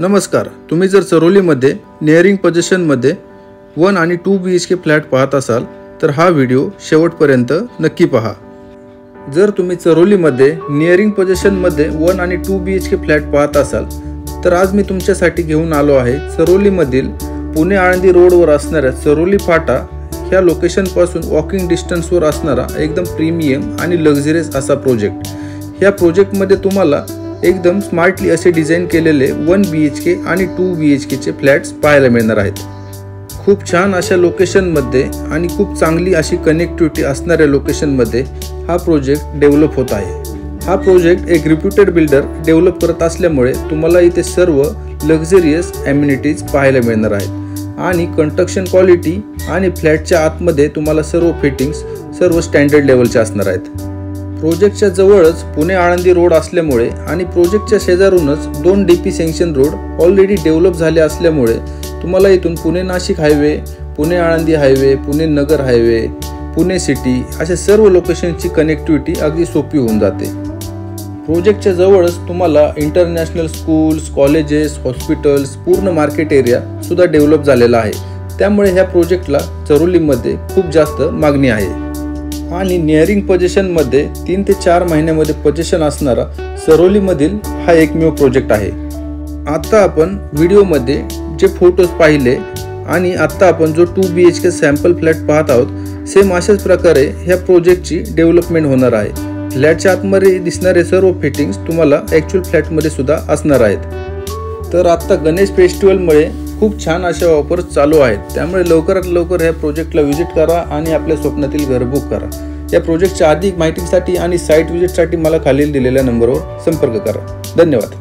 नमस्कार, तुम्ही जर चरोलीमध्ये नियरिंग पोझिशनमध्ये 1 आणि 2 BHK फ्लॅट पाहत असाल तर हा व्हिडिओ शेवटपर्यंत नक्की पहा। जर तुम्ही चरोलीमध्ये नियरिंग पोझिशनमध्ये 1 आणि 2 BHK फ्लॅट पाहत असाल तर आज मी तुमच्यासाठी घेऊन आलो आहे चरोलीमधील पुणे आळंदी रोडवर असणाऱ्या चरोली फाटा ह्या लोकेशनपासून वॉकिंग डिस्टन्सवर असणारा एकदम प्रीमियम आणि लक्झरियस असा प्रोजेक्ट। ह्या प्रोजेक्टमध्ये तुम्हाला एकदम स्मार्टली असे डिझाइन केलेले 1 BHK आणि 2 BHK चे फ्लॅट्स पाहायला मिळणार आहेत। खूप छान अशा लोकेशनमध्ये आणि खूप चांगली अशी कनेक्टिव्हिटी असणाऱ्या लोकेशनमध्ये हा प्रोजेक्ट डेव्हलप होत आहे। हा प्रोजेक्ट एक रिप्युटेड बिल्डर डेव्हलप करत असल्यामुळे तुम्हाला इथे सर्व लक्झरियस ॲम्युनिटीज पाहायला मिळणार आहेत आणि कंस्ट्रक्शन क्वालिटी आणि फ्लॅटच्या आतमध्ये तुम्हाला सर्व फिटिंग्स सर्व स्टँडर्ड लेवलचे असणार आहेत। प्रोजेक्टच्या जवळच पुणे आळंदी रोड असल्यामुळे आणि प्रोजेक्टच्या शेजारूनच 2 DP sanction road already develop झाले असल्यामुळे तुम्हाला इथून पुणे नाशिक हायवे, पुणे आळंदी हायवे, पुणे नगर हायवे, पुणे सिटी अशा सर्व लोकेशनची कनेक्टिव्हिटी अगदी सोपी होऊन जाते। प्रोजेक्टच्या जवळच तुम्हाला इंटरनॅशनल स्कूल्स, कॉलेजेस, हॉस्पिटल्स, पूर्ण मार्केट एरिया सुद्धा डेव्हलप झालेला आहे। त्यामुळे ह्या प्रोजेक्टला चरोलीमध्ये खूप जास्त मागणी आहे आणि नियरिंग पोझिशनमध्ये 3 ते 4 महिन्यामध्ये पोझिशन असणारा चरोलीमधील हा एकमेव प्रोजेक्ट आहे। आता आपण व्हिडिओमध्ये जे फोटोज पाहिले आणि आता आपण जो 2 BHK सॅम्पल फ्लॅट पाहत आहोत सेम अशाच प्रकारे ह्या प्रोजेक्टची डेव्हलपमेंट होणार आहे। फ्लॅटच्या आतमध्ये दिसणारे सर्व फिटिंग्स तुम्हाला ॲक्च्युअल फ्लॅटमध्ये सुद्धा असणार आहेत। तर आता गणेश फेस्टिवलमुळे खूप छान अशा ऑफर्स चालू आहेत, त्यामुळे लवकरात लवकर ह्या प्रोजेक्टला व्हिजिट करा आणि आपल्या स्वप्नातील घर बुक करा। या प्रोजेक्टच्या अधिक माहितीसाठी आणि साईट व्हिजिटसाठी मला खालील दिलेल्या नंबरवर संपर्क करा। धन्यवाद।